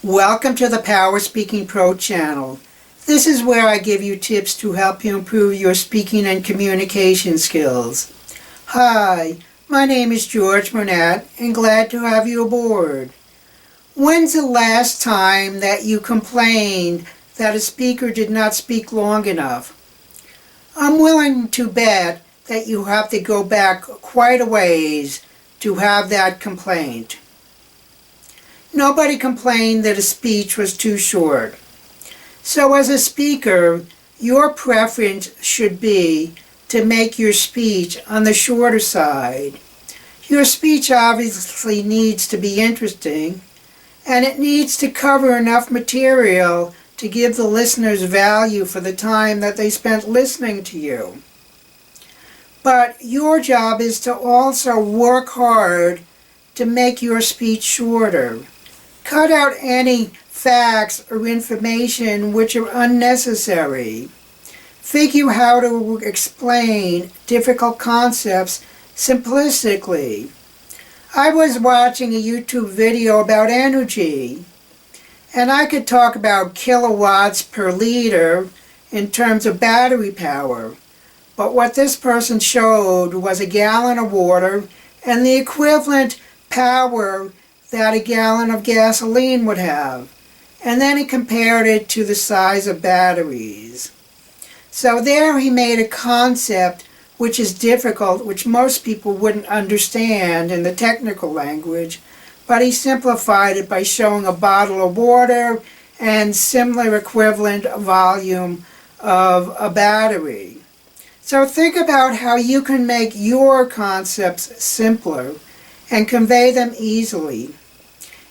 Welcome to the PowerSpeakingPro channel. This is where I give you tips to help you improve your speaking and communication skills. Hi, my name is George Burnett and glad to have you aboard. When's the last time that you complained that a speaker did not speak long enough? I'm willing to bet that you have to go back quite a ways to have that complaint. Nobody complained that a speech was too short. So as a speaker, your preference should be to make your speech on the shorter side. Your speech obviously needs to be interesting, and it needs to cover enough material to give the listeners value for the time that they spent listening to you. But your job is to also work hard to make your speech shorter. Cut out any facts or information which are unnecessary. Figure how to explain difficult concepts simplistically. I was watching a YouTube video about energy, and I could talk about kilowatts per liter in terms of battery power. But what this person showed was a gallon of water and the equivalent power that a gallon of gasoline would have. And then he compared it to the size of batteries. So there he made a concept which is difficult, which most people wouldn't understand in the technical language, but he simplified it by showing a bottle of water and similar equivalent volume of a battery. So think about how you can make your concepts simpler and convey them easily.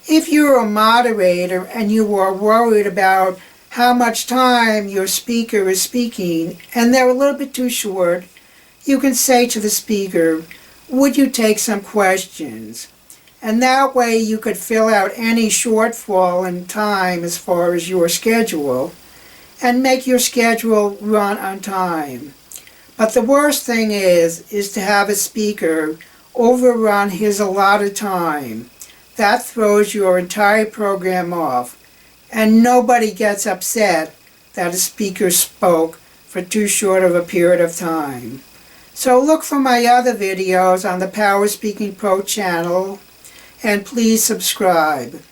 If you're a moderator and you are worried about how much time your speaker is speaking and they're a little bit too short, you can say to the speaker, "Would you take some questions?" And that way you could fill out any shortfall in time as far as your schedule and make your schedule run on time. But the worst thing is to have a speaker overrun his allotted time. That throws your entire program off, and nobody gets upset that a speaker spoke for too short of a period of time. So look for my other videos on the PowerSpeakingPro channel, and please subscribe.